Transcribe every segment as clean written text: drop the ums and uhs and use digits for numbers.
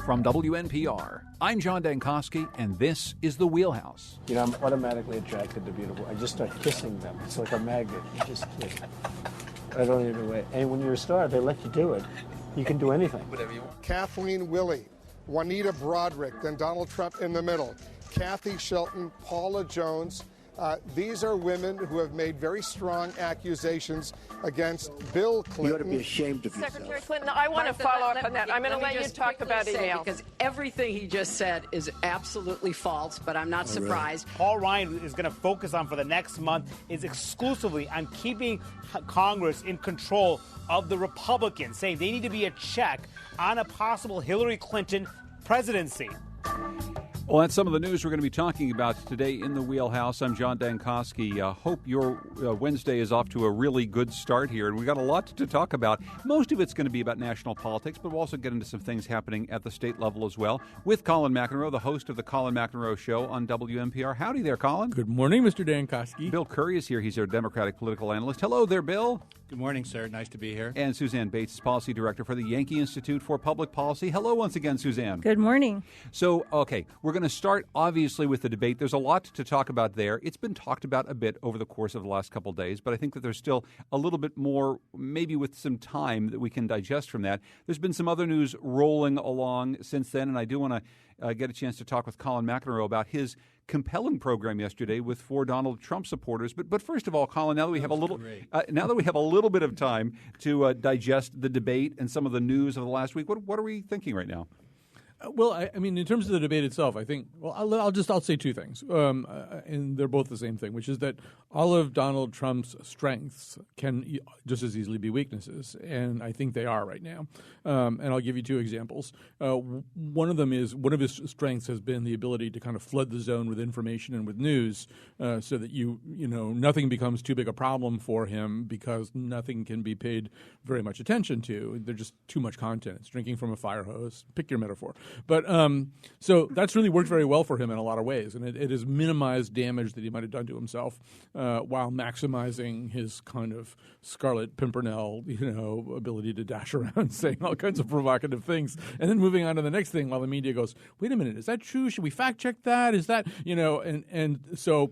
From WNPR, I'm John Dankosky, and this is The Wheelhouse. You know, I'm automatically attracted to beautiful. I just start kissing them. It's like a magnet. You just kiss. I don't even wait. And when you're a star, they let you do it. You can do anything. Whatever you want. Kathleen Willey, Juanita Broderick, then Donald Trump in the middle. Kathy Shelton, Paula Jones. These are women who have made very strong accusations against Bill Clinton. You ought to be ashamed of yourself. Secretary Clinton, I want to follow up on that. I'm going to let you talk about email. Because everything he just said is absolutely false, but I'm not surprised. All Ryan is going to focus on for the next month is exclusively on keeping Congress in control of the Republicans, saying they need to be a check on a possible Hillary Clinton presidency. Well, that's some of the news we're going to be talking about today in the Wheelhouse. I'm John Dankosky. Hope your Wednesday is off to a really good start here. And we've got a lot to talk about. Most of it's going to be about national politics, but we'll also get into some things happening at the state level as well with Colin McEnroe, the host of the Colin McEnroe Show on WNPR. Howdy there, Colin. Good morning, Mr. Dankosky. Bill Curry is here. He's our Democratic political analyst. Hello there, Bill. Good morning, sir. Nice to be here. And Suzanne Bates is Policy Director for the Yankee Institute for Public Policy. Hello once again, Suzanne. Good morning. So, okay, we're going to start obviously with the debate. There's a lot to talk about there. It's been talked about a bit over the course of the last couple of days, but I think that there's still a little bit more, maybe with some time, that we can digest from that. There's been some other news rolling along since then, and I do want to get a chance to talk with Colin McEnroe about his compelling program yesterday with 4 Donald Trump supporters. But first of all, Colin, now that we have a little bit of time to digest the debate and some of the news of the last week, what are we thinking right now? Well, I mean, in terms of the debate itself, I think, well, I'll say two things, and they're both the same thing, which is that all of Donald Trump's strengths can just as easily be weaknesses, and I think they are right now. And I'll give you 2 examples. One of them is one of his strengths has been the ability to kind of flood the zone with information and with news, so that nothing becomes too big a problem for him because nothing can be paid very much attention to. There's just too much content. It's drinking from a fire hose. Pick your metaphor. But so that's really worked very well for him in a lot of ways, and it has minimized damage that he might have done to himself while maximizing his kind of Scarlet Pimpernel, ability to dash around saying all kinds of provocative things, and then moving on to the next thing while the media goes, "Wait a minute, is that true? Should we fact check that? Is that and so."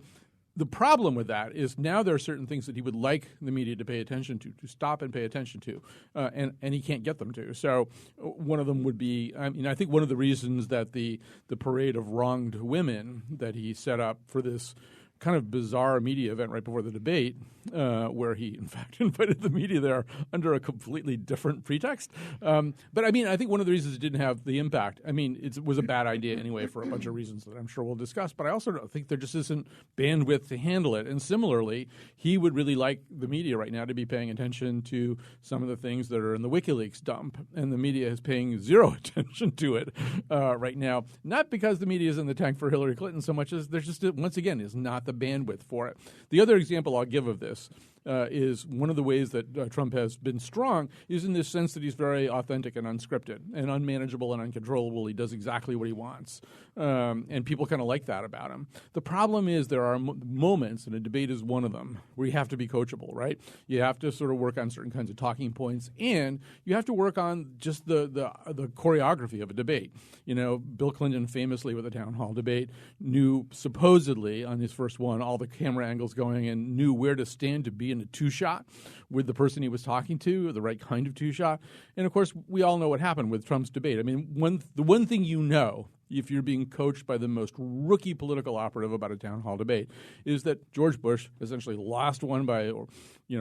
The problem with that is now there are certain things that he would like the media to pay attention to stop and pay attention to, and he can't get them to. So one of them would be, I think one of the reasons that the parade of wronged women that he set up for this kind of bizarre media event right before the debate, where he, in fact, invited the media there under a completely different pretext. But, I think one of the reasons it didn't have the impact, it was a bad idea anyway for a bunch of reasons that I'm sure we'll discuss, but I also don't think there just isn't bandwidth to handle it. And similarly, he would really like the media right now to be paying attention to some of the things that are in the WikiLeaks dump, and the media is paying zero attention to it right now, not because the media is in the tank for Hillary Clinton so much as there's just, once again, is not the bandwidth for it. The other example I'll give of this is one of the ways that Trump has been strong is in this sense that he's very authentic and unscripted and unmanageable and uncontrollable. He does exactly what he wants, and people kind of like that about him. The problem is there are moments, and a debate is one of them, where you have to be coachable, right? You have to sort of work on certain kinds of talking points, and you have to work on just the choreography of a debate. Bill Clinton famously with a town hall debate knew supposedly on his first one all the camera angles going and knew where to stand to be in a 2-shot with the person he was talking to, the right kind of 2-shot. And, of course, we all know what happened with Trump's debate. The one thing if you're being coached by the most rookie political operative about a town hall debate, is that George Bush essentially lost one by,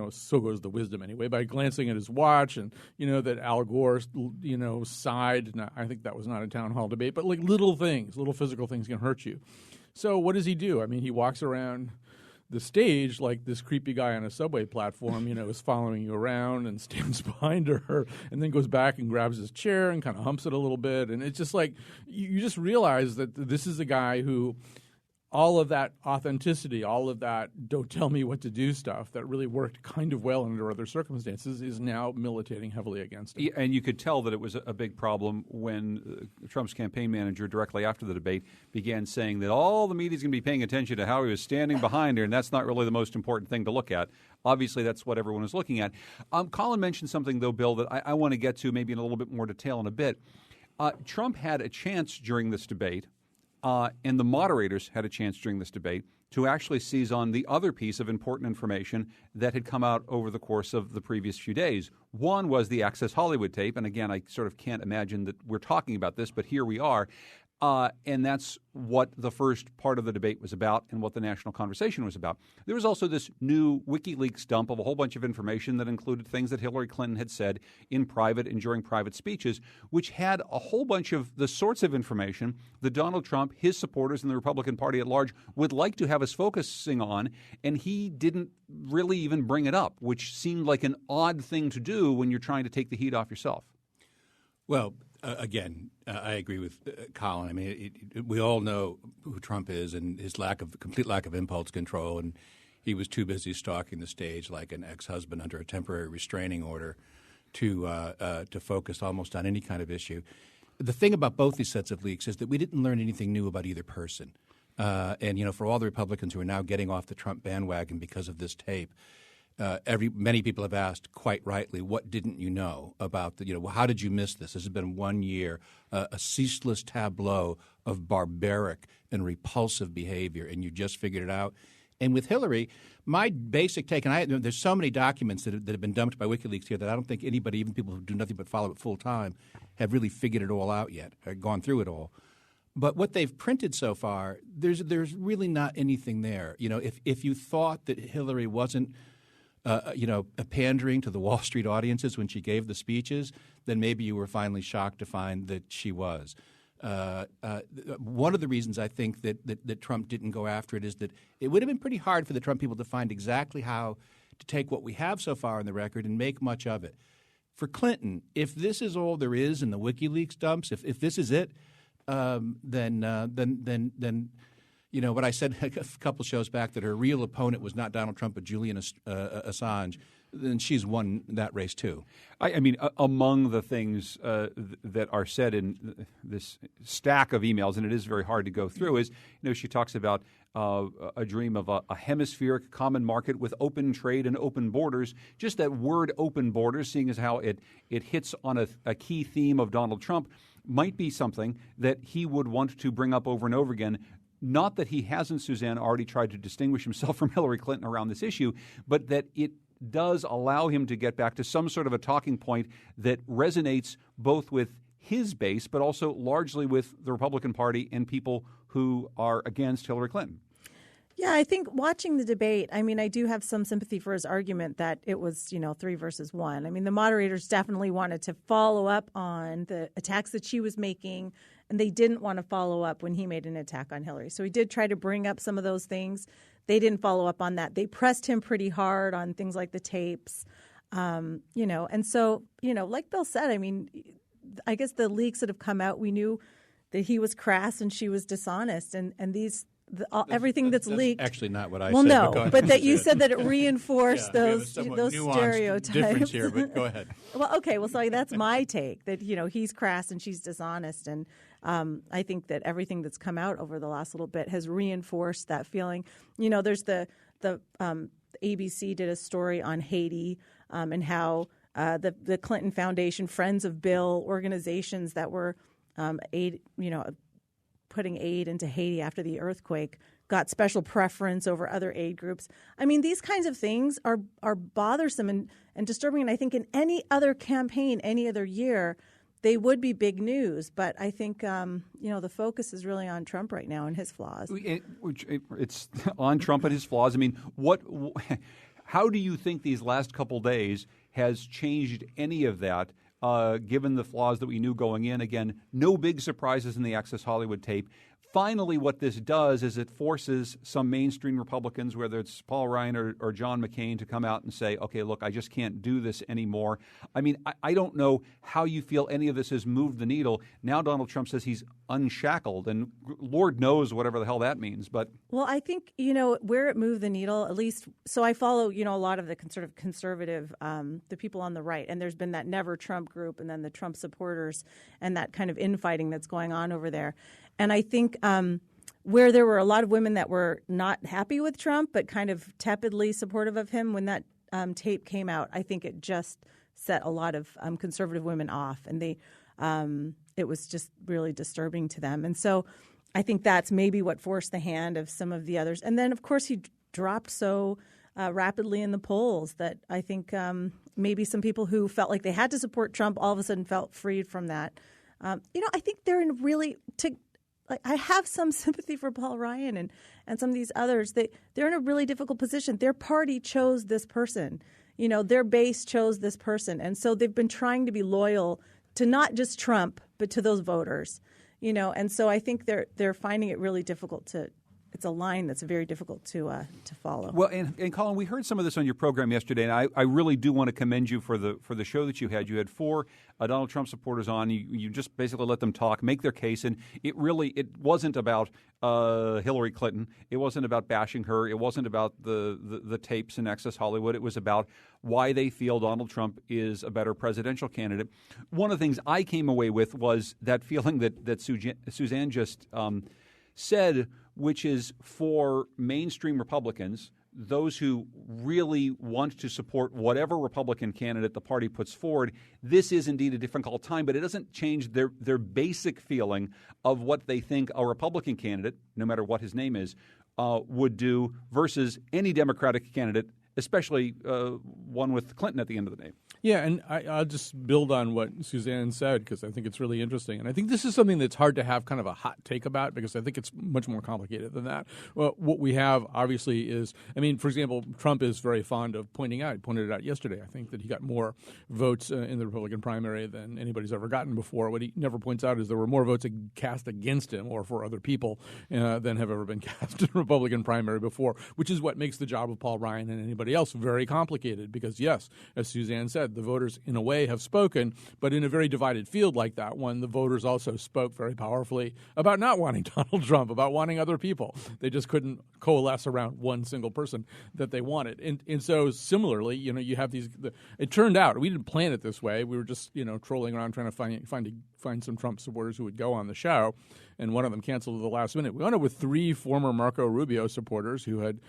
so goes the wisdom anyway, by glancing at his watch, and, that Al Gore, sighed. Now, I think that was not a town hall debate, but like little physical things can hurt you. So what does he do? He walks around the stage like this creepy guy on a subway platform, is following you around and stands behind her and then goes back and grabs his chair and kind of humps it a little bit. And it's just like you just realize that this is a guy who all of that authenticity, all of that don't tell me what to do stuff that really worked kind of well under other circumstances is now militating heavily against him. And you could tell that it was a big problem when Trump's campaign manager directly after the debate began saying that all the media is going to be paying attention to how he was standing behind her, and that's not really the most important thing to look at. Obviously, that's what everyone is looking at. Colin mentioned something, though, Bill, that I want to get to maybe in a little bit more detail in a bit. Trump had a chance during this debate, and the moderators had a chance during this debate to actually seize on the other piece of important information that had come out over the course of the previous few days. One was the Access Hollywood tape, and again, I sort of can't imagine that we're talking about this, but here we are. And that's what the first part of the debate was about and what the national conversation was about. There was also this new WikiLeaks dump of a whole bunch of information that included things that Hillary Clinton had said in private and during private speeches, which had a whole bunch of the sorts of information that Donald Trump, his supporters, and the Republican Party at large would like to have us focusing on, and he didn't really even bring it up, which seemed like an odd thing to do when you're trying to take the heat off yourself. Well, again, I agree with Colin. I mean, we all know who Trump is and his complete lack of impulse control, and he was too busy stalking the stage like an ex-husband under a temporary restraining order to focus almost on any kind of issue. The thing about both these sets of leaks is that we didn't learn anything new about either person. And for all the Republicans who are now getting off the Trump bandwagon because of this tape, many people have asked, quite rightly, what didn't you know about how did you miss this? This has been 1 year, a ceaseless tableau of barbaric and repulsive behavior, and you just figured it out. And with Hillary, my basic take, and there's so many documents that have been dumped by WikiLeaks here that I don't think anybody, even people who do nothing but follow it full time, have really figured it all out yet, or gone through it all. But what they've printed so far, there's really not anything there. If you thought that Hillary wasn't pandering to the Wall Street audiences when she gave the speeches, then maybe you were finally shocked to find that she was. One of the reasons I think that Trump didn't go after it is that it would have been pretty hard for the Trump people to find exactly how to take what we have so far on the record and make much of it. For Clinton, if this is all there is in the WikiLeaks dumps, if this is it, then what I said a couple shows back, that her real opponent was not Donald Trump but Julian Assange, then she's won that race too. I mean, among the things that are said in this stack of emails, and it is very hard to go through, is she talks about a dream of a hemispheric common market with open trade and open borders. Just that word "open borders," seeing as how it hits on a key theme of Donald Trump, might be something that he would want to bring up over and over again. Not that he hasn't, Suzanne, already tried to distinguish himself from Hillary Clinton around this issue, but that it does allow him to get back to some sort of a talking point that resonates both with his base but also largely with the Republican Party and people who are against Hillary Clinton. Yeah, I think watching the debate, I mean, I do have some sympathy for his argument that it was, 3 versus 1. I mean, the moderators definitely wanted to follow up on the attacks that she was making, and they didn't want to follow up when he made an attack on Hillary. So he did try to bring up some of those things. They didn't follow up on that. They pressed him pretty hard on things like the tapes, and so, like Bill said, I mean, I guess the leaks that have come out, we knew that he was crass and she was dishonest, and these everything that's leaked. Actually, not what I said. Well, no, but that you said that it reinforced those stereotypes. Difference here, but go ahead. Well, okay. Well, sorry, that's my take. That he's crass and she's dishonest, and I think that everything that's come out over the last little bit has reinforced that feeling. There's the ABC did a story on Haiti and how the Clinton Foundation, Friends of Bill organizations that were putting aid into Haiti after the earthquake got special preference over other aid groups. I mean, these kinds of things are bothersome and disturbing. And I think in any other campaign, any other year, they would be big news. But I think, the focus is really on Trump right now and his flaws. It's on Trump and his flaws. I mean, how do you think these last couple days has changed any of that? Given the flaws that we knew going in. Again, no big surprises in the Access Hollywood tape. Finally, what this does is it forces some mainstream Republicans, whether it's Paul Ryan or John McCain, to come out and say, okay, look, I just can't do this anymore. I mean, I don't know how you feel any of this has moved the needle. Now Donald Trump says he's unshackled, and Lord knows whatever the hell that means. But well, I think, where it moved the needle, at least, so I follow, a lot of the sort of conservative, the people on the right, and there's been that Never Trump group and then the Trump supporters and that kind of infighting that's going on over there. And I think where there were a lot of women that were not happy with Trump but kind of tepidly supportive of him when that tape came out, I think it just set a lot of conservative women off. And they It was just really disturbing to them. And so I think that's maybe what forced the hand of some of the others. And then, of course, he dropped so rapidly in the polls that I think maybe some people who felt like they had to support Trump all of a sudden felt freed from that. I think they're in really I have some sympathy for Paul Ryan and some of these others. They're in a really difficult position. Their party chose this person. Their base chose this person. And so they've been trying to be loyal to not just Trump, but to those voters. And so I think they're finding it really difficult it's a line that's very difficult to follow. Well, and Colin, we heard some of this on your program yesterday, and I really do want to commend you for the show that you had. You had 4 Donald Trump supporters on. You just basically let them talk, make their case, and it wasn't about Hillary Clinton. It wasn't about bashing her. It wasn't about the tapes in Access Hollywood. It was about why they feel Donald Trump is a better presidential candidate. One of the things I came away with was that feeling that Suzanne just said, which is for mainstream Republicans, those who really want to support whatever Republican candidate the party puts forward, this is indeed a difficult time, but it doesn't change their basic feeling of what they think a Republican candidate, no matter what his name is, would do versus any Democratic candidate, especially one with Clinton at the end of the name. Yeah, and I'll just build on what Suzanne said because I think it's really interesting. And I think this is something that's hard to have kind of a hot take about because I think it's much more complicated than that. Well, what we have, obviously, is, for example, Trump is very fond of pointed it out yesterday, I think, that he got more votes in the Republican primary than anybody's ever gotten before. What he never points out is there were more votes cast against him or for other people than have ever been cast in a Republican primary before, which is what makes the job of Paul Ryan and anybody else very complicated because, yes, as Suzanne said, the voters in a way have spoken, but in a very divided field like that one, the voters also spoke very powerfully about not wanting Donald Trump, about wanting other people. They just couldn't coalesce around one single person that they wanted. And so similarly, you have these, it turned out, we didn't plan it this way. We were just, trolling around trying to find some Trump supporters who would go on the show. And one of them canceled at the last minute. We wound up with 3 former Marco Rubio supporters who had,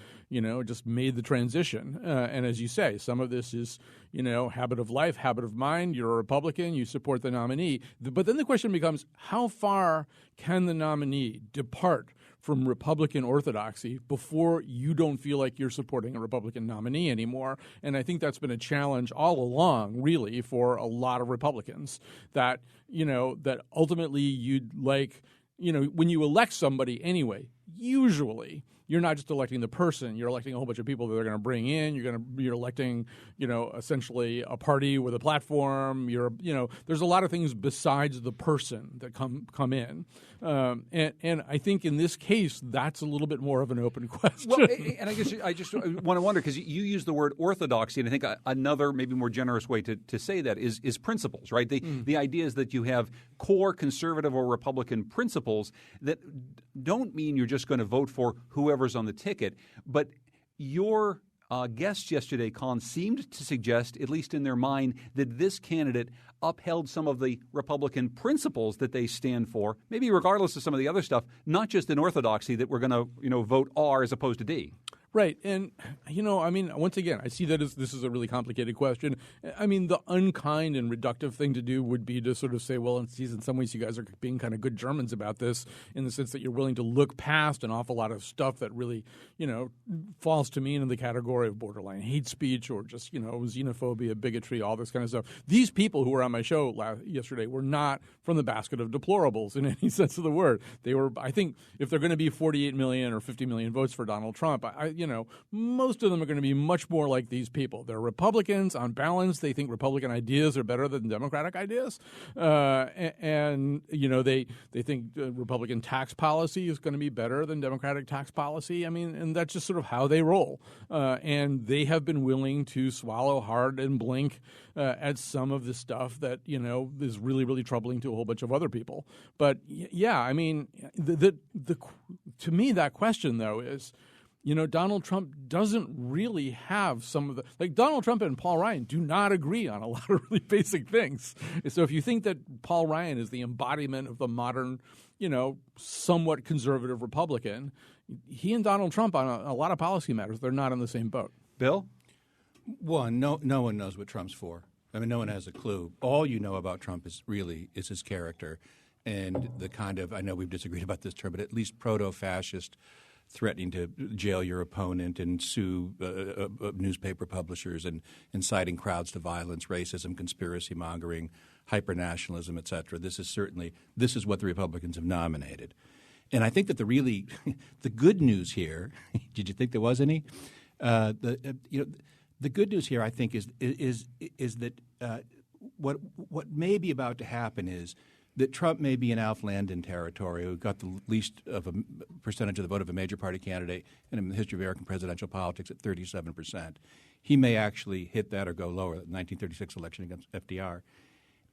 just made the transition. And as you say, some of this is, habit of life, habit of mind. You're a Republican, you support the nominee. But then the question becomes, how far can the nominee depart from Republican orthodoxy before you don't feel like you're supporting a Republican nominee anymore? And I think that's been a challenge all along, really, for a lot of Republicans that, that ultimately you'd like, when you elect somebody anyway, usually you're not just electing the person, you're electing a whole bunch of people that they're going to bring in. You're electing, essentially a party with a platform. There's a lot of things besides the person that come in. And I think in this case, that's a little bit more of an open question. Well, and I just want to wonder, because you use the word orthodoxy, and I think another maybe more generous way to say that is principles, right? The idea is that you have core conservative or Republican principles that don't mean you're just going to vote for whoever's on the ticket, but your guests yesterday, Colin, seemed to suggest, at least in their mind, that this candidate upheld some of the Republican principles that they stand for, maybe regardless of some of the other stuff, not just in orthodoxy that we're going to vote R as opposed to D. Right. And, once again, I see that this is a really complicated question. The unkind and reductive thing to do would be to sort of say, well, in some ways you guys are being kind of good Germans about this in the sense that you're willing to look past an awful lot of stuff that really, falls to me in the category of borderline hate speech or just, xenophobia, bigotry, all this kind of stuff. These people who were on my show yesterday were not from the basket of deplorables in any sense of the word. They were, I think, if they're going to be 48 million or 50 million votes for Donald Trump, most of them are going to be much more like these people. They're Republicans. On balance, they think Republican ideas are better than Democratic ideas. And they think Republican tax policy is going to be better than Democratic tax policy. And that's just sort of how they roll. And they have been willing to swallow hard and blink at some of the stuff that, is really, really troubling to a whole bunch of other people. But, yeah, to me, that question, though, is, Donald Trump doesn't really have some of the – Donald Trump and Paul Ryan do not agree on a lot of really basic things. So if you think that Paul Ryan is the embodiment of the modern, somewhat conservative Republican, he and Donald Trump on a lot of policy matters, they're not in the same boat. Bill? One, no one knows what Trump's for. I mean, no one has a clue. All you know about Trump is his character and the kind of, I know we've disagreed about this term, but at least proto-fascist, threatening to jail your opponent and sue newspaper publishers and inciting crowds to violence, racism, conspiracy mongering, hyper-nationalism, et cetera. This is what the Republicans have nominated. And I think that the good news here, did you think there was any? The good news here, I think, is that what may be about to happen is that Trump may be in Alf Landon territory, who got the least of a percentage of the vote of a major party candidate in the history of American presidential politics at 37%. He may actually hit that or go lower, the 1936 election against FDR.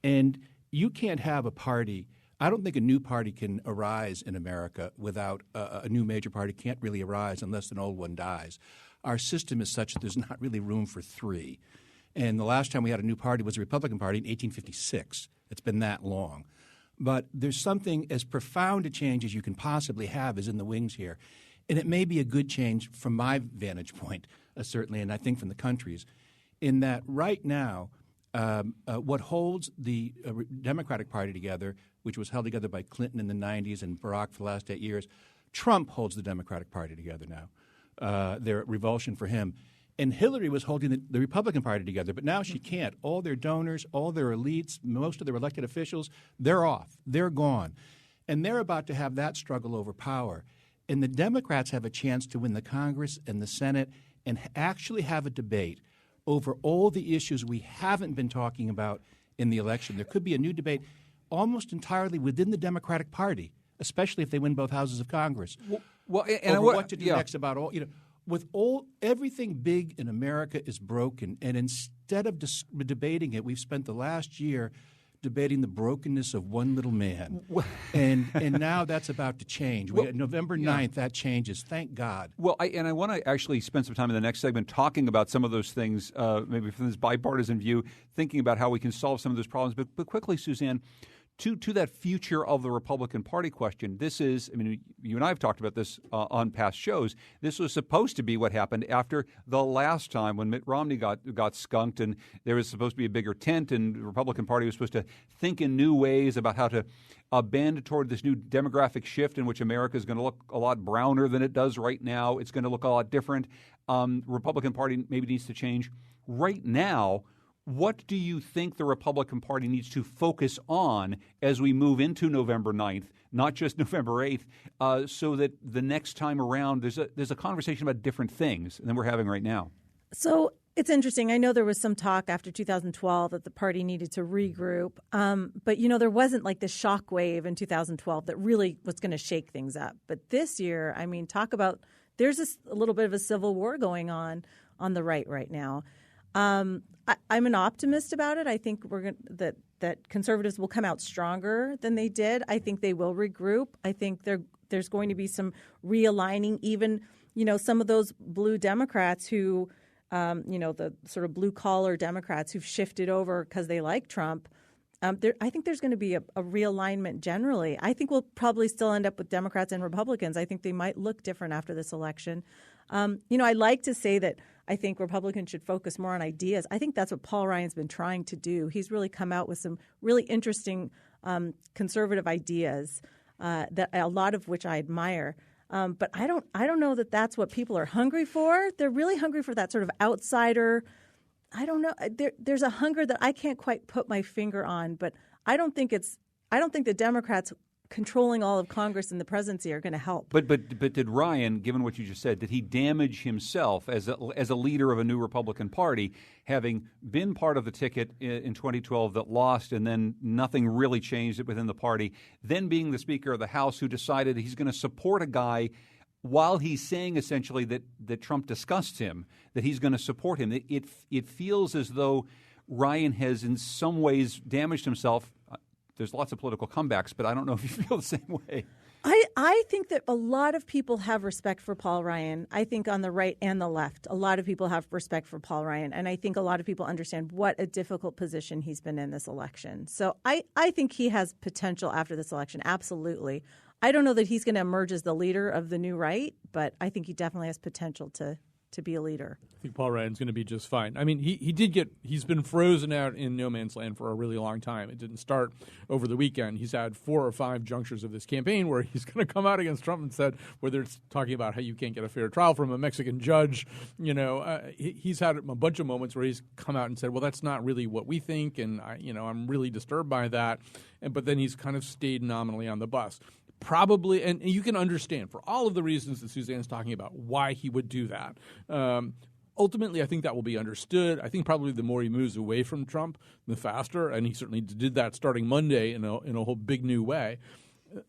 And you can't have a party. I don't think a new party can arise in America without a new major party can't really arise unless an old one dies. Our system is such that there's not really room for three. And the last time we had a new party was the Republican Party in 1856. It's been that long. But there's something as profound a change as you can possibly have is in the wings here. And it may be a good change from my vantage point, certainly, and I think from the country's, in that right now what holds the Democratic Party together, which was held together by Clinton in the 90s and Barack for the last 8 years, Trump holds the Democratic Party together now. Their revulsion for him. And Hillary was holding the Republican Party together, but now she can't. All their donors, all their elites, most of their elected officials, they're off. They're gone. And they're about to have that struggle over power. And the Democrats have a chance to win the Congress and the Senate and actually have a debate over all the issues we haven't been talking about in the election. There could be a new debate almost entirely within the Democratic Party, especially if they win both houses of Congress. Well, over what to do next about all, with everything big in America is broken, and instead of debating it, we've spent the last year debating the brokenness of one little man, and now that's about to change. November 9th, that changes. Thank God. Well, I want to actually spend some time in the next segment talking about some of those things, maybe from this bipartisan view, thinking about how we can solve some of those problems. But quickly, Suzanne, to that future of the Republican Party question, this is, I mean, you and I have talked about this on past shows. This was supposed to be what happened after the last time when Mitt Romney got skunked and there was supposed to be a bigger tent and the Republican Party was supposed to think in new ways about how to bend toward this new demographic shift in which America is going to look a lot browner than it does right now. It's going to look a lot different. Republican Party maybe needs to change. Right now, what do you think the Republican Party needs to focus on as we move into November 9th, not just November 8th, so that the next time around there's a conversation about different things than we're having right now? So it's interesting. I know there was some talk after 2012 that the party needed to regroup. But, there wasn't like this shock wave in 2012 that really was going to shake things up. But this year, I mean, talk about there's a little bit of a civil war going on the right now. I'm an optimist about it. I think that conservatives will come out stronger than they did. I think they will regroup. I think there's going to be some realigning. Even some of those blue Democrats who, the sort of blue collar Democrats who've shifted over because they like Trump. I think there's going to be a realignment generally. I think we'll probably still end up with Democrats and Republicans. I think they might look different after this election. I like to say that I think Republicans should focus more on ideas. I think that's what Paul Ryan's been trying to do. He's really come out with some really interesting conservative ideas that a lot of which I admire. But I don't know that that's what people are hungry for. They're really hungry for that sort of outsider. I don't know. There's a hunger that I can't quite put my finger on. But I don't think the Democrats controlling all of Congress and the presidency are going to help. But did Ryan, given what you just said, did he damage himself as a leader of a new Republican Party, having been part of the ticket in 2012 that lost and then nothing really changed within the party, then being the Speaker of the House who decided he's going to support a guy while he's saying essentially that Trump disgusts him, that he's going to support him? It feels as though Ryan has in some ways damaged himself. There's lots of political comebacks, but I don't know if you feel the same way. I think that a lot of people have respect for Paul Ryan. I think on the right and the left, a lot of people have respect for Paul Ryan. And I think a lot of people understand what a difficult position he's been in this election. So I think he has potential after this election, absolutely. I don't know that he's going to emerge as the leader of the new right, but I think he definitely has potential to to be a leader. I think Paul Ryan's going to be just fine. I mean, he's been frozen out in no man's land for a really long time. It didn't start over the weekend. He's had 4 or 5 junctures of this campaign where he's going to come out against Trump and said, whether it's talking about how you can't get a fair trial from a Mexican judge, he's had a bunch of moments where he's come out and said, well, that's not really what we think, and I'm really disturbed by that. But then he's kind of stayed nominally on the bus. Probably, and you can understand for all of the reasons that Suzanne's talking about why he would do that. Ultimately, I think that will be understood. I think probably the more he moves away from Trump, the faster, and he certainly did that starting Monday in a whole big new way,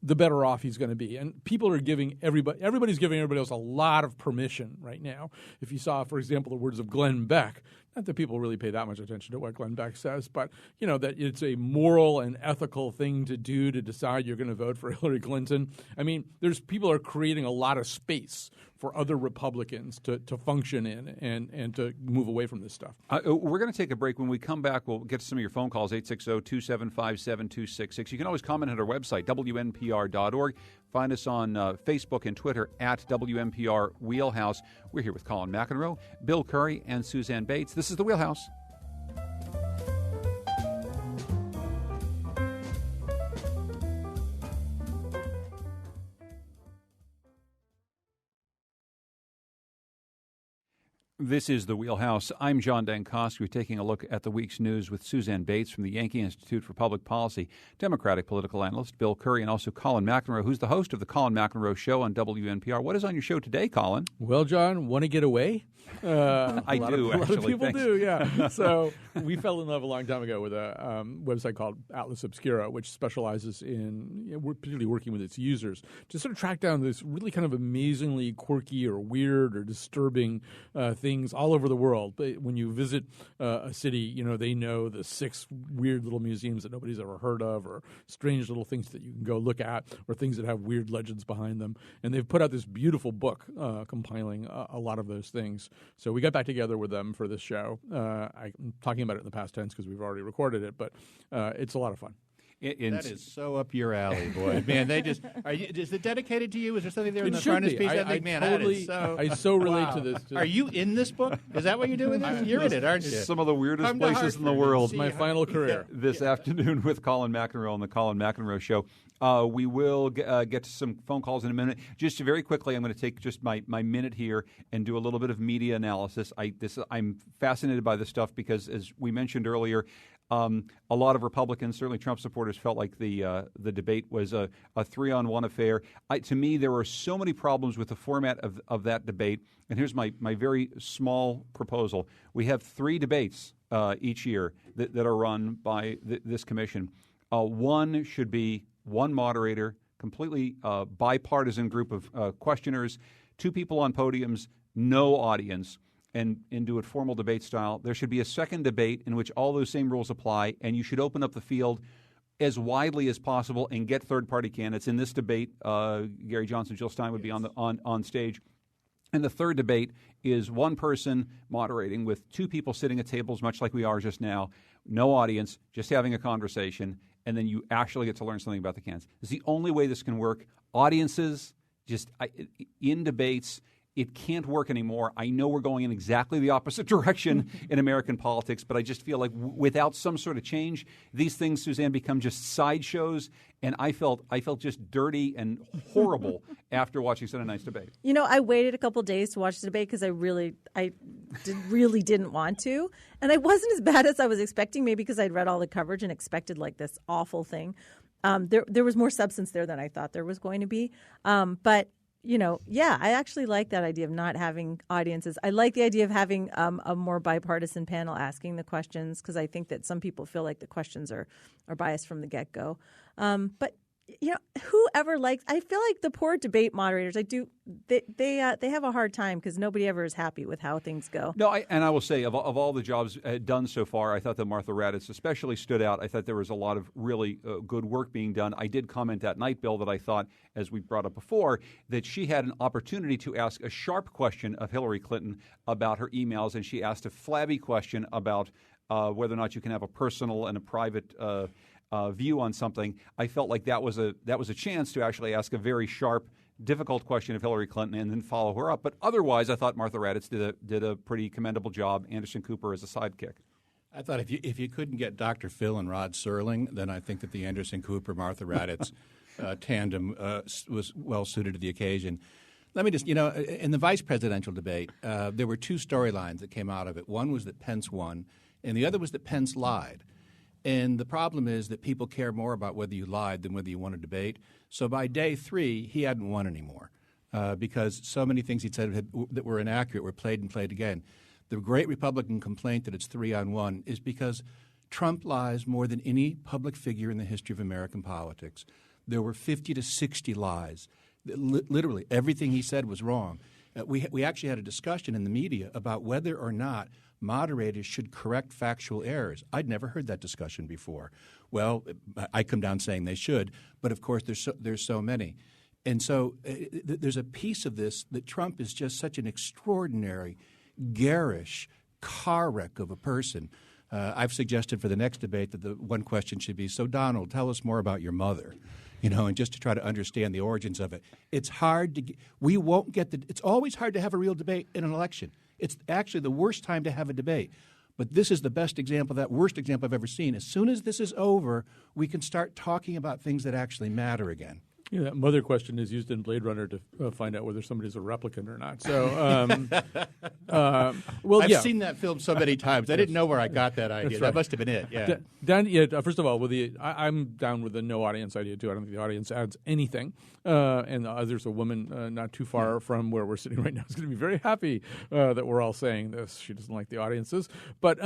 the better off he's going to be. And people are giving everybody's giving everybody else a lot of permission right now. If you saw, for example, the words of Glenn Beck, not that people really pay that much attention to what Glenn Beck says, but that it's a moral and ethical thing to do to decide you're going to vote for Hillary Clinton. I mean, people are creating a lot of space for other Republicans to function in and to move away from this stuff. We're going to take a break. When we come back, we'll get to some of your phone calls, 860-275-7266. You can always comment at our website, WNPR.org. Find us on Facebook and Twitter at WNPR Wheelhouse. We're here with Colin McEnroe, Bill Curry, and Suzanne Bates. This is The Wheelhouse. This is The Wheelhouse. I'm John Dankosky. We're taking a look at the week's news with Suzanne Bates from the Yankee Institute for Public Policy, Democratic political analyst Bill Curry, and also Colin McEnroe, who's the host of the Colin McEnroe Show on WNPR. What is on your show today, Colin? Well, John, want to get away? I do, actually. A lot of people Thanks. do, yeah. So we fell in love a long time ago with a website called Atlas Obscura, which specializes in particularly working with its users to sort of track down this really kind of amazingly quirky or weird or disturbing things all over the world. But when you visit a city, they know the 6 weird little museums that nobody's ever heard of, or strange little things that you can go look at, or things that have weird legends behind them. And they've put out this beautiful book compiling a lot of those things. So we got back together with them for this show. I'm talking about it in the past tense because we've already recorded it, but it's a lot of fun. That is so up your alley, boy. Man, is it dedicated to you? Is there something there in the frontispiece? I so relate to this. Are you in this book? Is that what you're doing? You're in it, aren't you? Some of the weirdest places in the world. My final career. This afternoon with Colin McEnroe on the Colin McEnroe Show. We will get to some phone calls in a minute. Just very quickly, I'm going to take just my minute here and do a little bit of media analysis. I'm fascinated by this stuff because, as we mentioned earlier, a lot of Republicans, certainly Trump supporters, felt like the debate was a 3-on-1 affair. To me, there were so many problems with the format of that debate. And here's my very small proposal. We have 3 debates each year that are run by this commission. One should be one moderator, completely bipartisan group of questioners, 2 people on podiums, no audience. And do it formal debate style. There should be a second debate in which all those same rules apply, and you should open up the field as widely as possible and get third-party candidates. In this debate, Gary Johnson, Jill Stein would be on stage. And the third debate is one person moderating with 2 people sitting at tables, much like we are just now, no audience, just having a conversation, and then you actually get to learn something about the candidates. It's the only way this can work. Audiences, in debates, it can't work anymore. I know we're going in exactly the opposite direction in American politics, but I just feel like without some sort of change, these things, Suzanne, become just sideshows. And I felt just dirty and horrible after watching Sunday night's debate. I waited a couple days to watch the debate because I really didn't want to. And I wasn't as bad as I was expecting, maybe because I'd read all the coverage and expected like this awful thing. There was more substance there than I thought there was going to be. But I actually like that idea of not having audiences. I like the idea of having a more bipartisan panel asking the questions, because I think that some people feel like the questions are biased from the get-go. But whoever likes, I feel like the poor debate moderators, they have a hard time because nobody ever is happy with how things go. No, I will say of all the jobs done so far, I thought that Martha Raddatz especially stood out. I thought there was a lot of really good work being done. I did comment that night, Bill, that I thought, as we brought up before, that she had an opportunity to ask a sharp question of Hillary Clinton about her emails, and she asked a flabby question about whether or not you can have a personal and a private view on something. I felt like that was a chance to actually ask a very sharp, difficult question of Hillary Clinton and then follow her up. But otherwise, I thought Martha Raddatz did a pretty commendable job. Anderson Cooper as a sidekick. I thought if you couldn't get Dr. Phil and Rod Serling, then I think that the Anderson Cooper Martha Raddatz tandem was well suited to the occasion. Let me just, in the vice presidential debate, there were two storylines that came out of it. One was that Pence won, and the other was that Pence lied. And the problem is that people care more about whether you lied than whether you won a debate. So by day 3, he hadn't won anymore because so many things he'd said that were inaccurate were played and played again. The great Republican complaint that it's 3-on-1 is because Trump lies more than any public figure in the history of American politics. There were 50 to 60 lies. Literally everything he said was wrong. We actually had a discussion in the media about whether or not moderators should correct factual errors. I'd never heard that discussion before. Well, I come down saying they should, but of course there's so many. And so there's a piece of this that Trump is just such an extraordinary, garish car wreck of a person. I've suggested for the next debate that the one question should be, so Donald, tell us more about your mother. And just to try to understand the origins of it. It's hard to we won't get it's always hard to have a real debate in an election. It's actually the worst time to have a debate. But this is the best example, that worst example I've ever seen. As soon as this is over, we can start talking about things that actually matter again. Yeah, that mother question is used in Blade Runner to find out whether somebody's a replicant or not. So, I've seen that film so many times. I didn't know where I got that idea. Right. That must have been it. Yeah. First of all, I'm down with the no audience idea too. I don't think the audience adds anything. And there's a woman not too far from where we're sitting right now who's going to be very happy that we're all saying this. She doesn't like the audiences, but.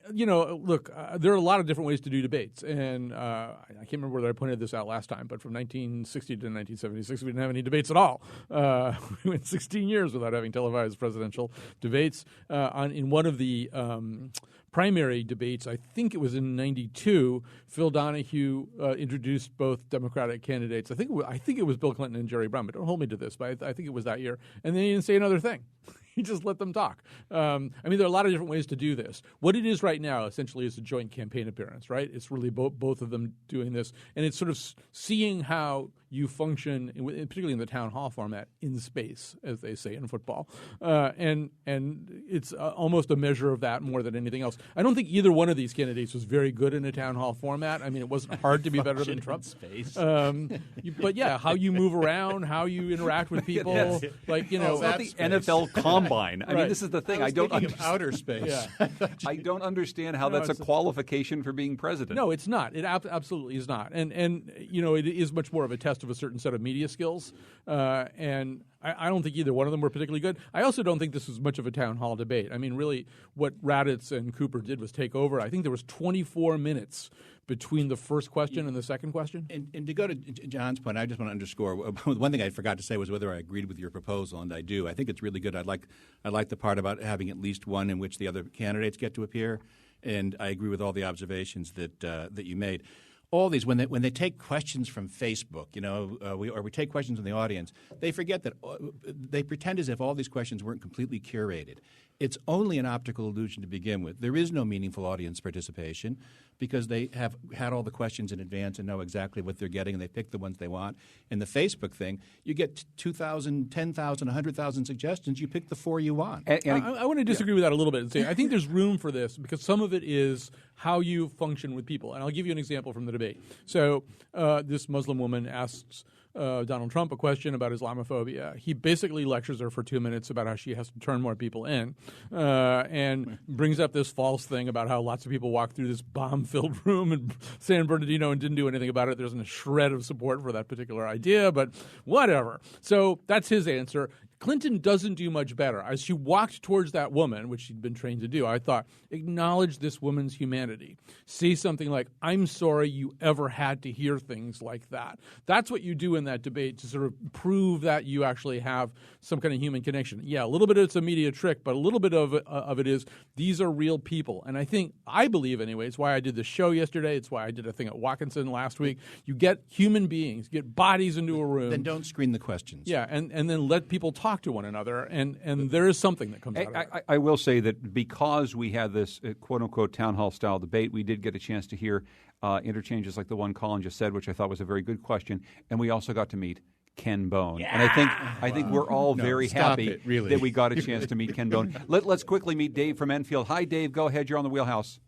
Look, there are a lot of different ways to do debates, and I can't remember whether I pointed this out last time, but from 1960 to 1976, we didn't have any debates at all. We went 16 years without having televised presidential debates. In one of the primary debates, I think it was in '92, Phil Donahue introduced both Democratic candidates. I think it was Bill Clinton and Jerry Brown, but don't hold me to this, but I think it was that year. And then he didn't say another thing. He just let them talk. There are a lot of different ways to do this. What it is right now, essentially, is a joint campaign appearance, right? It's really both of them doing this. And it's sort of seeing how you function, particularly in the town hall format, in space, as they say in football. And it's almost a measure of that more than anything else. I don't think either one of these candidates was very good in a town hall format. I mean, it wasn't hard to be better than Trump. Space. But yeah, how you move around, how you interact with people. Yes. Like, it's not the NFL Combine. I mean, this is the thing. I don't understand outer space. Yeah. I don't understand how that's a qualification for being president. No, it's not. It absolutely is not. And it is much more of a test of a certain set of media skills. And I don't think either one of them were particularly good. I also don't think this was much of a town hall debate. I mean, really, what Raddatz and Cooper did was take over. I think there was 24 minutes between the first question and the second question. And to go to John's point, I just want to underscore one thing I forgot to say was whether I agreed with your proposal, and I do. I think it's really good. I like the part about having at least one in which the other candidates get to appear, and I agree with all the observations that you made. All these, when they take questions from Facebook, we take questions from the audience, they forget that they pretend as if all these questions weren't completely curated. It's only an optical illusion to begin with. There is no meaningful audience participation because they have had all the questions in advance and know exactly what they're getting, and they pick the ones they want. In the Facebook thing, you get 2,000, 10,000, 100,000 suggestions. You pick the 4 you want. I want to disagree with that a little bit and say I think there's room for this because some of it is how you function with people. And I'll give you an example from the debate. So this Muslim woman asks Donald Trump a question about Islamophobia. He basically lectures her for 2 minutes about how she has to turn more people in and brings up this false thing about how lots of people walk through this bomb-filled room in San Bernardino and didn't do anything about it. There isn't a shred of support for that particular idea, but whatever. So that's his answer. Clinton doesn't do much better. As she walked towards that woman, which she'd been trained to do, I thought, acknowledge this woman's humanity. Say something like, I'm sorry you ever had to hear things like that. That's what you do in that debate to sort of prove that you actually have some kind of human connection. Yeah, a little bit of it's a media trick, but a little bit of it is these are real people. And I believe anyway, it's why I did the show yesterday. It's why I did a thing at Watkinson last week. You get human beings, you get bodies into a room. Then don't screen the questions. Yeah, and then let people talk to one another, and there is something that comes out of it. I will say that because we had this quote-unquote town hall style debate, we did get a chance to hear interchanges like the one Colin just said, which I thought was a very good question, and we also got to meet Ken Bone. And I think we're all very happy that we got a chance to meet Ken Bone. Let's quickly meet Dave from Enfield. Hi, Dave. Go ahead. You're on the Wheelhouse.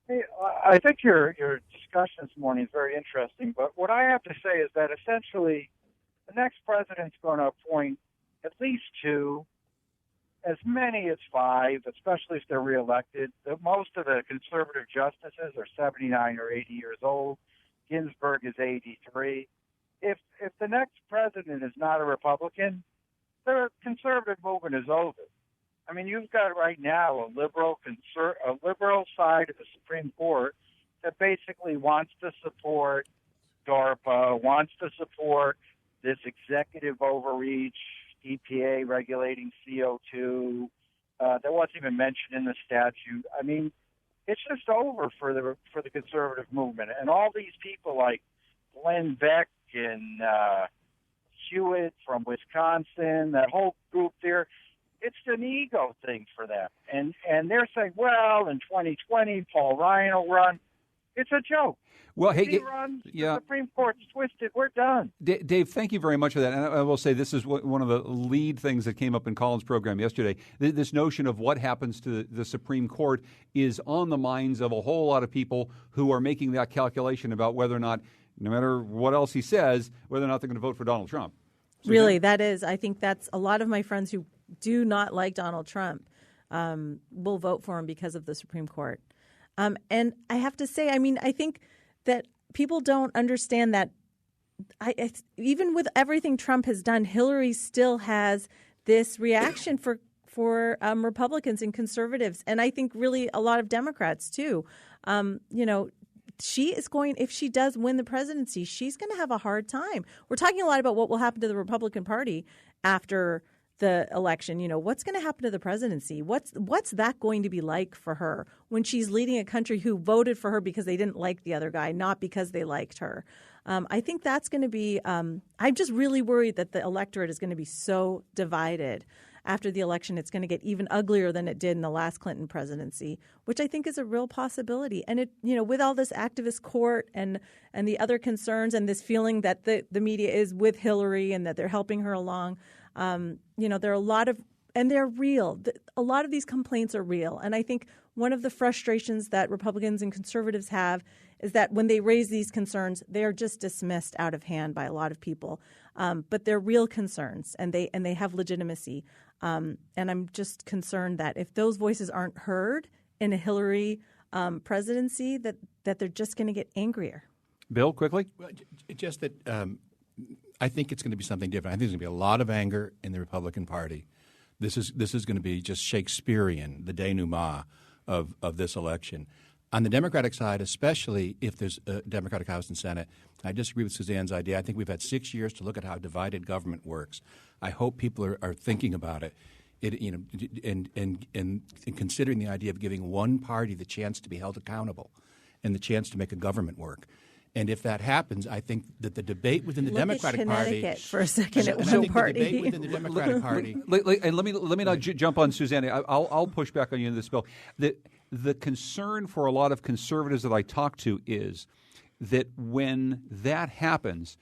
Hey, I think your discussion this morning is very interesting, but what I have to say is that essentially the next president's going to appoint at least 2, as many as 5, especially if they're reelected. Most of the conservative justices are 79 or 80 years old. Ginsburg is 83. If the next president is not a Republican, the conservative movement is over. I mean, you've got right now a liberal side of the Supreme Court that basically wants to support DARPA, wants to support this executive overreach, EPA regulating CO2. That wasn't even mentioned in the statute. I mean, it's just over for the conservative movement, and all these people like Glenn Beck and Hewitt from Wisconsin, that whole group there, it's an ego thing for them. And they're saying, well, in 2020, Paul Ryan will run. It's a joke. Well, if he runs, the Supreme Court's twisted. We're done. Dave, thank you very much for that. And I will say this is one of the lead things that came up in Colin's program yesterday. This notion of what happens to the Supreme Court is on the minds of a whole lot of people who are making that calculation about whether or not, no matter what else he says, whether or not they're going to vote for Donald Trump. So really, that is. I think that's a lot of my friends who do not like Donald Trump will vote for him because of the Supreme Court. And I have to say, I mean, I think that people don't understand that even with everything Trump has done, Hillary still has this reaction for Republicans and conservatives. And I think really a lot of Democrats, too. She is going, if she does win the presidency, she's going to have a hard time. We're talking a lot about what will happen to the Republican Party after the election. You know, what's going to happen to the presidency? What's that going to be like for her when she's leading a country who voted for her because they didn't like the other guy, not because they liked her? I think that's going to be I'm just really worried that the electorate is going to be so divided after the election. It's going to get even uglier than it did in the last Clinton presidency, which I think is a real possibility. And it, with all this activist court and the other concerns and this feeling that the media is with Hillary and that they're helping her along, there are a lot of, and they're real. A lot of these complaints are real. And I think one of the frustrations that Republicans and conservatives have is that when they raise these concerns, they are just dismissed out of hand by a lot of people. But they're real concerns, and they have legitimacy. And I'm just concerned that if those voices aren't heard in a Hillary presidency, that they're just going to get angrier. Bill, quickly? Well, just that I think it's going to be something different. I think there's going to be a lot of anger in the Republican Party. This is going to be just Shakespearean, the denouement of this election. On the Democratic side, especially if there's a Democratic House and Senate, I disagree with Suzanne's idea. I think we've had 6 years to look at how divided government works. I hope people are thinking about it, and considering the idea of giving one party the chance to be held accountable and the chance to make a government work. And if that happens, I think that the debate within the Democratic Party for a second, it and was I think party. the debate within the Democratic Party. And let me not jump on Suzanne. I'll push back on you in this, Bill. The concern for a lot of conservatives that I talk to is that when that happens,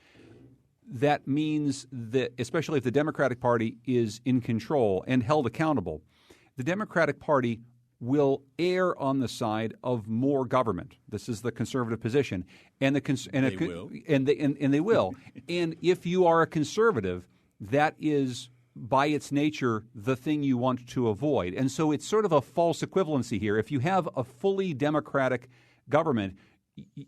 that means that, especially if the Democratic Party is in control and held accountable, the Democratic Party will err on the side of more government. This is the conservative position, and they will. And if you are a conservative, that is by its nature the thing you want to avoid. And so it's sort of a false equivalency here. If you have a fully democratic government,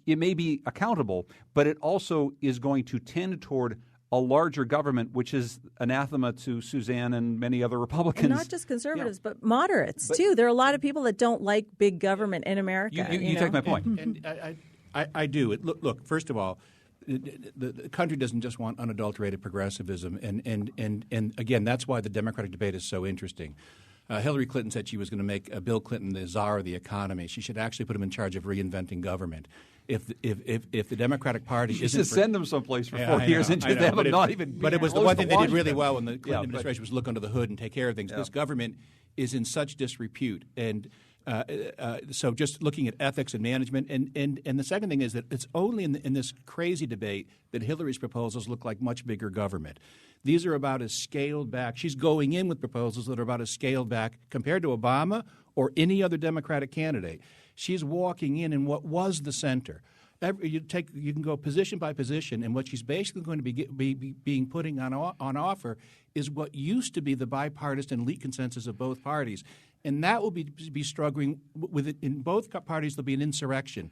it may be accountable, but it also is going to tend toward a larger government, which is anathema to Suzanne and many other Republicans. And not just conservatives, but moderates, too. There are a lot of people that don't like big government in America. You take my point. And I do. Look, first of all, the country doesn't just want unadulterated progressivism. And again, that's why the Democratic debate is so interesting. Hillary Clinton said she was going to make Bill Clinton the czar of the economy. She should actually put him in charge of reinventing government. If the Democratic Party isn't send them someplace for 4 years into them, but it was the one thing they did really well when the Clinton administration was look under the hood and take care of things. Yeah. This government is in such disrepute, and So just looking at ethics and management. And the second thing is that it's only in this crazy debate that Hillary's proposals look like much bigger government. These are about as scaled back. She's going in with proposals that are about as scaled back compared to Obama or any other Democratic candidate. She's walking in what was the center. You can go position by position, and what she's basically going to be being putting on offer is what used to be the bipartisan elite consensus of both parties, and that will be struggling with it. In both parties. There'll be an insurrection,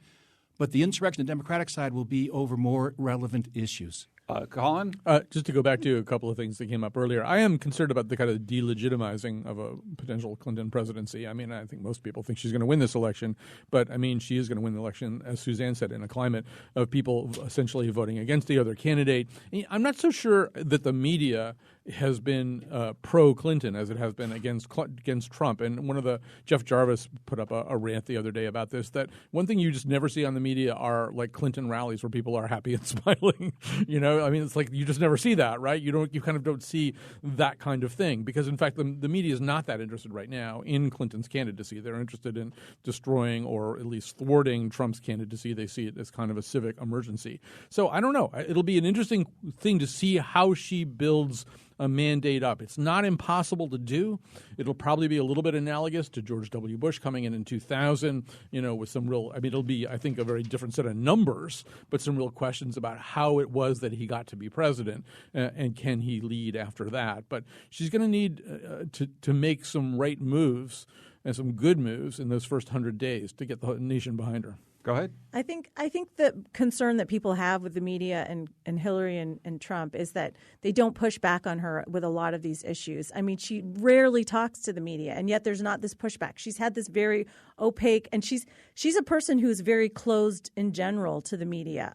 but the insurrection on the Democratic side will be over more relevant issues. Colin? Just to go back to a couple of things that came up earlier, I am concerned about the kind of delegitimizing of a potential Clinton presidency. I mean, I think most people think she's going to win this election, but I mean, she is going to win the election, as Suzanne said, in a climate of people essentially voting against the other candidate. I'm not so sure that the media has been pro-Clinton as it has been against Trump. And one of the Jeff Jarvis put up a rant the other day about this, that one thing you just never see on the media are like Clinton rallies where people are happy and smiling. You know, I mean, it's like you just never see that, right? You kind of don't see that kind of thing because, in fact, the media is not that interested right now in Clinton's candidacy. They're interested in destroying or at least thwarting Trump's candidacy. They see it as kind of a civic emergency. So I don't know. It'll be an interesting thing to see how she builds a mandate up. It's not impossible to do. It'll probably be a little bit analogous to George W. Bush coming in 2000, with some real, it'll be, I think, a very different set of numbers, but some real questions about how it was that he got to be president and can he lead after that. But she's going to need to make some right moves and some good moves in those first 100 days to get the nation behind her. Go ahead. I think the concern that people have with the media and Hillary and Trump is that they don't push back on her with a lot of these issues. I mean, she rarely talks to the media, and yet there's not this pushback. She's had this very opaque, and she's a person who's very closed in general to the media.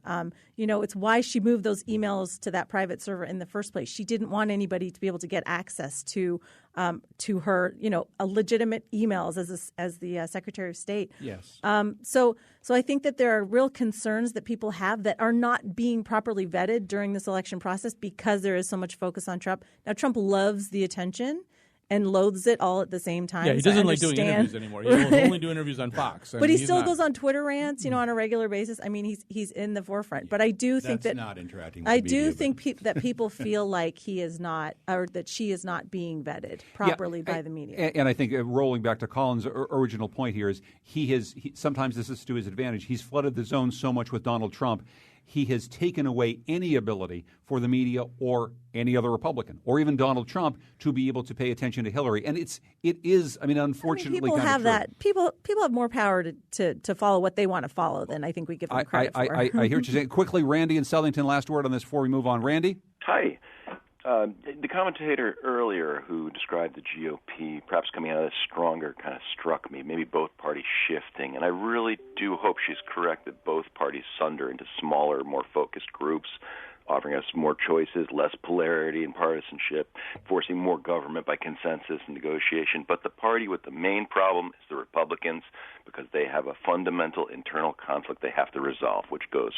It's why she moved those emails to that private server in the first place. She didn't want anybody to be able to get access to her, legitimate emails as the Secretary of State. Yes. So I think that there are real concerns that people have that are not being properly vetted during this election process because there is so much focus on Trump. Now, Trump loves the attention and loathes it all at the same time. Yeah, he doesn't like doing interviews anymore. He'll only do interviews on Fox. But he still goes on Twitter rants, on a regular basis. I mean, he's in the forefront. But I do think that's not interacting with I the media, do think that people feel like he is not, or that she is not being vetted properly by the media. And I think rolling back to Colin's original point here is sometimes this is to his advantage. He's flooded the zone so much with Donald Trump. He has taken away any ability for the media or any other Republican or even Donald Trump to be able to pay attention to Hillary. And it is, unfortunately, people kind have of true. that. People have more power to follow what they want to follow than I think we give them credit for. I hear what you're saying. Quickly, Randy in Southington, last word on this before we move on. Randy? Hi. The commentator earlier who described the GOP perhaps coming out of this stronger kind of struck me, maybe both parties shifting. And I really do hope she's correct that both parties sunder into smaller, more focused groups, offering us more choices, less polarity and partisanship, forcing more government by consensus and negotiation. But the party with the main problem is the Republicans, because they have a fundamental internal conflict they have to resolve, which goes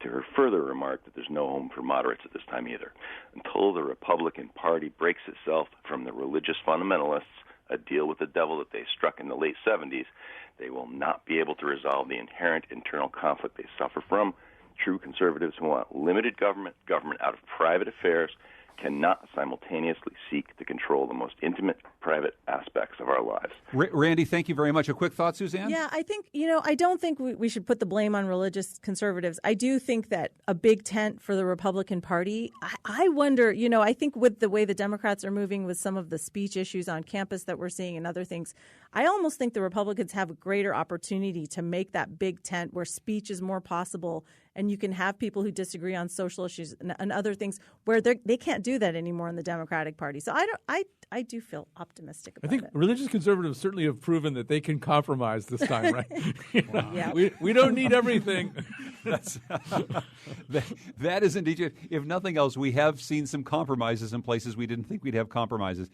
to her further remark that there's no home for moderates at this time either. Until the Republican Party breaks itself from the religious fundamentalists, a deal with the devil that they struck in the late 70s, they will not be able to resolve the inherent internal conflict they suffer from. True conservatives who want limited government out of private affairs, cannot simultaneously seek to control the most intimate, private aspects of our lives. Randy, thank you very much. A quick thought, Suzanne? Yeah, I think, I don't think we should put the blame on religious conservatives. I do think that a big tent for the Republican Party, I wonder, I think with the way the Democrats are moving with some of the speech issues on campus that we're seeing and other things, I almost think the Republicans have a greater opportunity to make that big tent where speech is more possible and you can have people who disagree on social issues and other things where they can't do that anymore in the Democratic Party. So I do feel optimistic about it. I think religious conservatives certainly have proven that they can compromise this time, right? Yeah. We don't need everything. That is indeed. If nothing else, we have seen some compromises in places we didn't think we'd have compromises.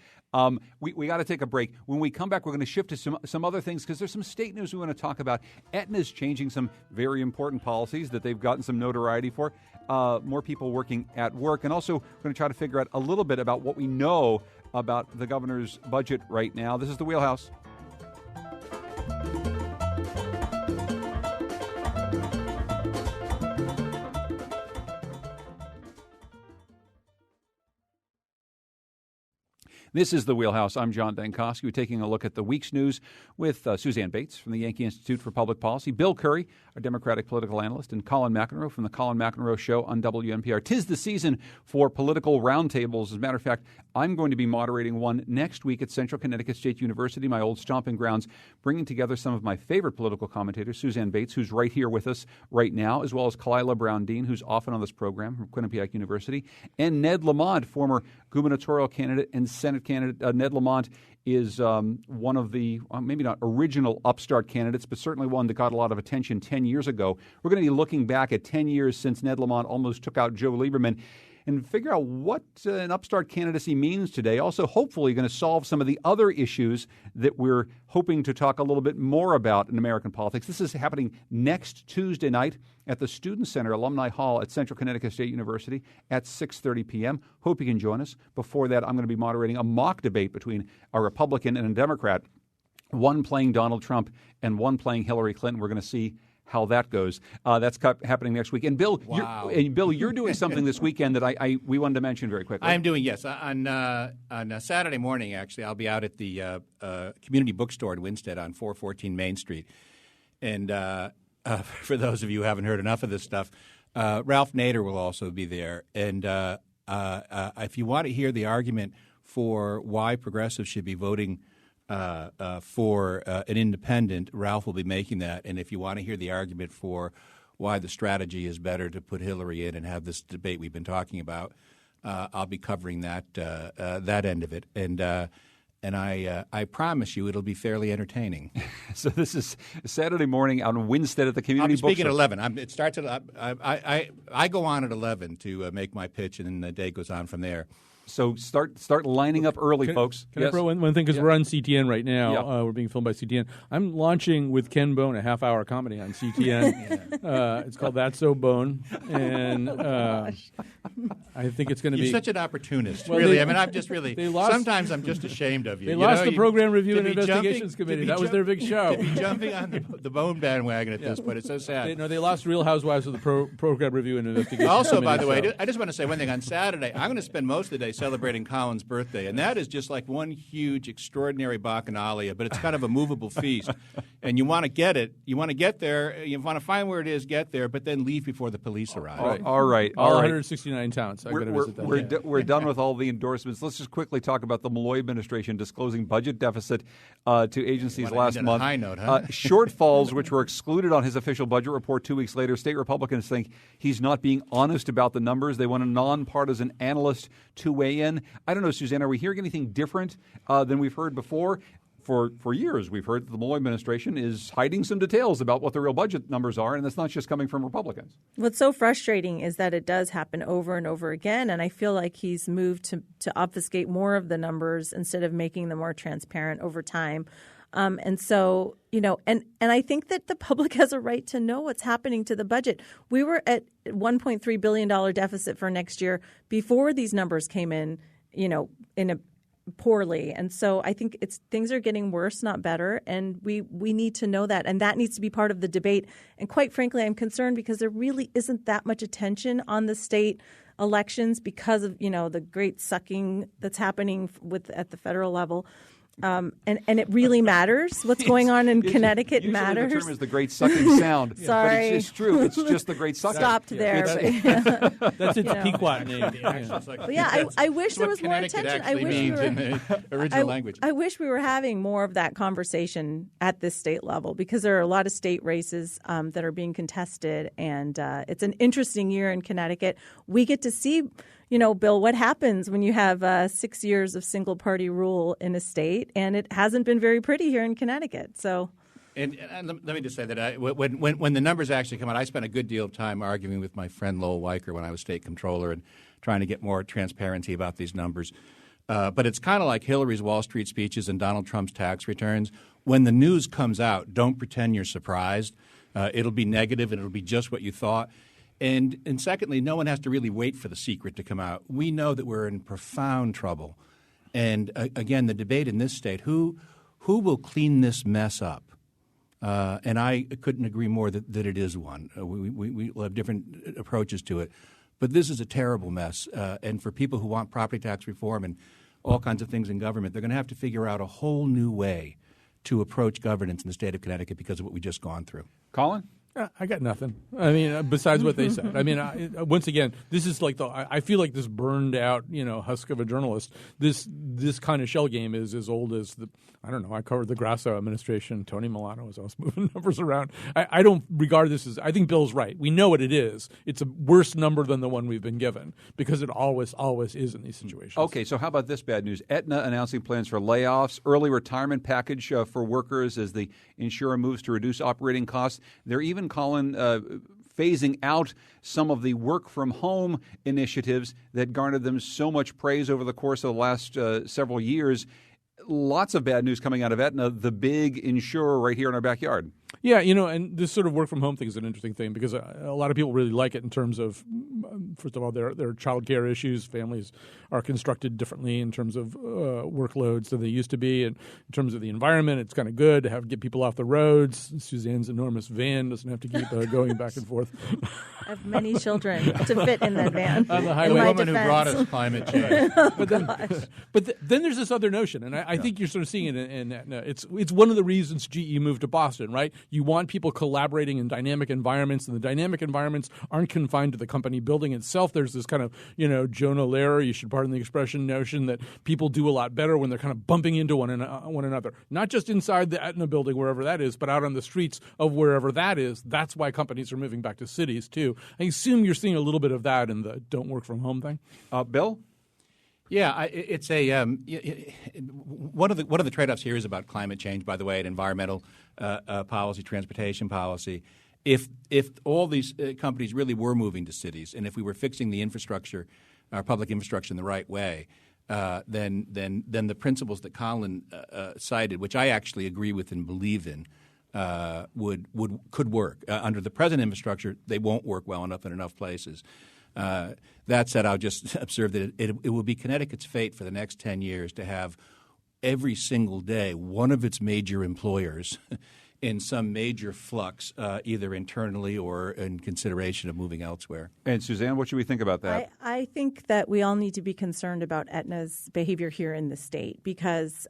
We got to take a break. When we come back, we're going to shift to some other things because there's some state news we want to talk about. Aetna's changing some very important policies that they've gotten some notoriety for. More people working at work. And also, we're going to try to figure out a little bit about what we know about the governor's budget right now. This is The Wheelhouse. This is The Wheelhouse. I'm John Dankosky. We're taking a look at the week's news with Suzanne Bates from the Yankee Institute for Public Policy, Bill Curry, our Democratic political analyst, and Colin McEnroe from the Colin McEnroe Show on WNPR. 'Tis the season for political roundtables. As a matter of fact, I'm going to be moderating one next week at Central Connecticut State University, my old stomping grounds, bringing together some of my favorite political commentators, Suzanne Bates, who's right here with us right now, as well as Kalila Brown-Dean, who's often on this program from Quinnipiac University, and Ned Lamont, former gubernatorial candidate and Senate candidate. Ned Lamont is one of the, maybe not original upstart candidates, but certainly one that got a lot of attention 10 years ago. We're going to be looking back at 10 years since Ned Lamont almost took out Joe Lieberman and figure out what an upstart candidacy means today. Also, hopefully, going to solve some of the other issues that we're hoping to talk a little bit more about in American politics. This is happening next Tuesday night at the Student Center Alumni Hall at Central Connecticut State University at 6:30 p.m. Hope you can join us. Before that, I'm going to be moderating a mock debate between a Republican and a Democrat, one playing Donald Trump and one playing Hillary Clinton. We're going to see how that goes. That's happening next week. And Bill, you're doing something this weekend that we wanted to mention very quickly. I am doing, yes. On Saturday morning, actually, I'll be out at the community bookstore in Winstead on 414 Main Street. And for those of you who haven't heard enough of this stuff, Ralph Nader will also be there. And if you want to hear the argument for why progressives should be voting for an independent, Ralph will be making that. And if you want to hear the argument for why the strategy is better to put Hillary in and have this debate we've been talking about, I'll be covering that end of it. And I promise you it'll be fairly entertaining. So this is Saturday morning out in Winstead at the community bookstore. I'll be speaking at 11. It starts at I go on at 11 to make my pitch, and then the day goes on from there. So start lining up early, folks. Can I throw in one thing? Because we're on CTN right now. Yeah. We're being filmed by CTN. I'm launching with Ken Bone a half-hour comedy on CTN. It's called That's So Bone. And I think it's going to be... You're such an opportunist, really. I'm just really... Sometimes I'm just ashamed of you. They lost the Program Review and Investigations Committee. That was their big show. To be jumping on the Bone bandwagon at this point. It's so sad. They lost Real Housewives of the Program Review and Investigations Also, Committee. by the way, I just want to say one thing. On Saturday, I'm going to spend most of the day celebrating Colin's birthday, and that is just like one huge, extraordinary bacchanalia, but it's kind of a movable feast. And you want to get it. You want to get there. You want to find where it is, get there, but then leave before the police arrive. All right. All 169 towns. I've got to visit that. We're done with all the endorsements. Let's just quickly talk about the Malloy administration disclosing budget deficit to agencies last month. High note, huh? Shortfalls, which were excluded on his official budget report 2 weeks later. State Republicans think he's not being honest about the numbers. They want a nonpartisan analyst to weigh in. I don't know, Suzanne, are we hearing anything different than we've heard before? For years, we've heard that the Malloy administration is hiding some details about what the real budget numbers are, and that's not just coming from Republicans. What's so frustrating is that it does happen over and over again, and I feel like he's moved to obfuscate more of the numbers instead of making them more transparent over time. And so, and I think that the public has a right to know what's happening to the budget. We were at $1.3 billion deficit for next year before these numbers came in, poorly. And so I think things are getting worse, not better. And we need to know that. And that needs to be part of the debate. And quite frankly, I'm concerned because there really isn't that much attention on the state elections because of, the great sucking that's happening at the federal level. And it really matters. What's going on in Connecticut matters. The term is the great sucking sound. Sorry. But it's true. It's just the great sucking. Stopped there. That's its Pequot name. I wish there was more attention. I wish we were in the original language. I wish we were having more of that conversation at this state level because there are a lot of state races that are being contested, and it's an interesting year in Connecticut. We get to see, Bill, what happens when you have 6 years of single-party rule in a state, and it hasn't been very pretty here in Connecticut. So, and let me just say that when the numbers actually come out, I spent a good deal of time arguing with my friend Lowell Weicker when I was state comptroller and trying to get more transparency about these numbers. But it's kind of like Hillary's Wall Street speeches and Donald Trump's tax returns. When the news comes out, don't pretend you're surprised. It'll be negative, and it'll be just what you thought. And secondly, no one has to really wait for the secret to come out. We know that we're in profound trouble. And again, the debate in this state, who will clean this mess up? And I couldn't agree more that it is one. We'll have different approaches to it. But this is a terrible mess. And for people who want property tax reform and all kinds of things in government. They're going to have to figure out a whole new way to approach governance in the state of Connecticut because of what we just gone through. Colin? I got nothing. I mean, besides what they said. I mean, once again, this is like I feel like this burned out, husk of a journalist. This kind of shell game is as old as I covered the Grasso administration. Tony Milano was always moving numbers around. I don't regard this as. I think Bill's right. We know what it is. It's a worse number than the one we've been given because it always is in these situations. Okay, so how about this bad news? Aetna announcing plans for layoffs, early retirement package for workers as the insurer moves to reduce operating costs. They're even Colin, phasing out some of the work-from-home initiatives that garnered them so much praise over the course of the last several years. Lots of bad news coming out of Aetna, the big insurer right here in our backyard. Yeah, and this sort of work-from-home thing is an interesting thing because a lot of people really like it in terms of, first of all, there are child care issues. Families are constructed differently in terms of workloads than they used to be. And in terms of the environment, it's kind of good to get people off the roads. Suzanne's enormous van doesn't have to keep going back and forth. I have many children to fit in that van. On the highway, woman who brought us climate change. But then there's this other notion, and I think you're sort of seeing it in Aetna. It's one of the reasons GE moved to Boston, right? You want people collaborating in dynamic environments, and the dynamic environments aren't confined to the company building itself. There's this kind of, Jonah Lehrer, you should pardon the expression, notion that people do a lot better when they're kind of bumping into one another. Not just inside the Aetna building, wherever that is, but out on the streets of wherever that is. That's why companies are moving back to cities, too. I assume you're seeing a little bit of that in the don't work from home thing. Bill? Yeah, it's a one of the trade-offs here is about climate change, by the way, and environmental policy, transportation policy. If all these companies really were moving to cities, and if we were fixing the infrastructure, our public infrastructure in the right way, then the principles that Colin cited, which I actually agree with and believe in, could work. Under the present infrastructure, they won't work well enough in enough places. That said, I'll just observe that it will be Connecticut's fate for the next 10 years to have every single day one of its major employers in some major flux, either internally or in consideration of moving elsewhere. And Suzanne, what should we think about that? I think that we all need to be concerned about Aetna's behavior here in the state because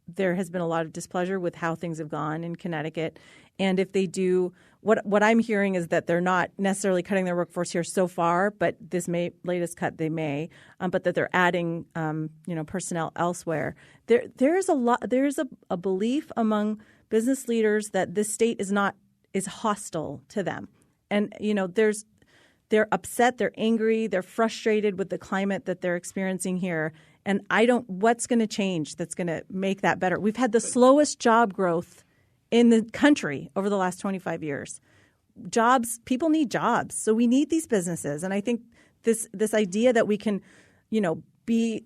there has been a lot of displeasure with how things have gone in Connecticut. And if they do, what I'm hearing is that they're not necessarily cutting their workforce here so far, but this latest cut they may, but that they're adding personnel elsewhere. There's a belief among business leaders that this state is hostile to them, and they're upset, they're angry, they're frustrated with the climate that they're experiencing here. And what's going to change that's going to make that better? We've had the slowest job growth in the country over the last 25 years. People need jobs. So we need these businesses. And I think this idea that we can, be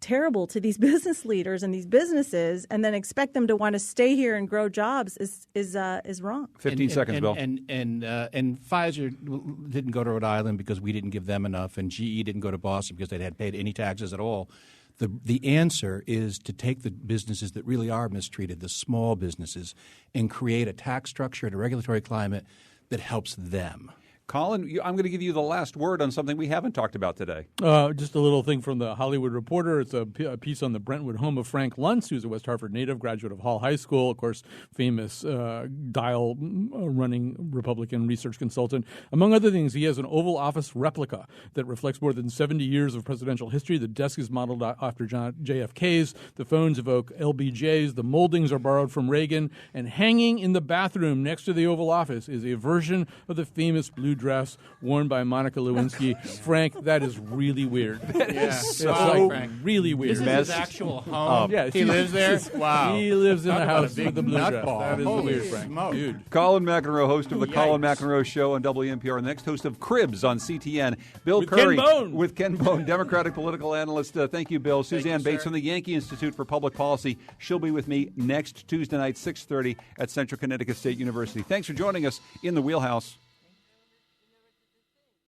terrible to these business leaders and these businesses and then expect them to want to stay here and grow jobs is wrong. 15 seconds, Bill. And Pfizer didn't go to Rhode Island because we didn't give them enough, and GE didn't go to Boston because they hadn't paid any taxes at all. The answer is to take the businesses that really are mistreated, the small businesses, and create a tax structure and a regulatory climate that helps them. Colin, I'm going to give you the last word on something we haven't talked about today. Just a little thing from the Hollywood Reporter. It's a piece on the Brentwood home of Frank Luntz, who's a West Hartford native, graduate of Hall High School, of course, famous dial-running Republican research consultant. Among other things, he has an Oval Office replica that reflects more than 70 years of presidential history. The desk is modeled after JFK's. The phones evoke LBJ's. The moldings are borrowed from Reagan. And hanging in the bathroom next to the Oval Office is a version of the famous blue dress worn by Monica Lewinsky. Frank, that is really weird. Really weird. This is his actual home. Yeah, he lives there. Wow, he lives in a house with the blue dress. That is Holy weird, Frank. Dude. Colin McEnroe, host of the Colin McEnroe Show on WNPR, next host of Cribs on CTN. Bill with Curry Ken Bone. with Ken Bone, Democratic political analyst. Thank you, Bill. Suzanne Bates from the Yankee Institute for Public Policy. She'll be with me next Tuesday night, 6:30 at Central Connecticut State University. Thanks for joining us in the Wheelhouse.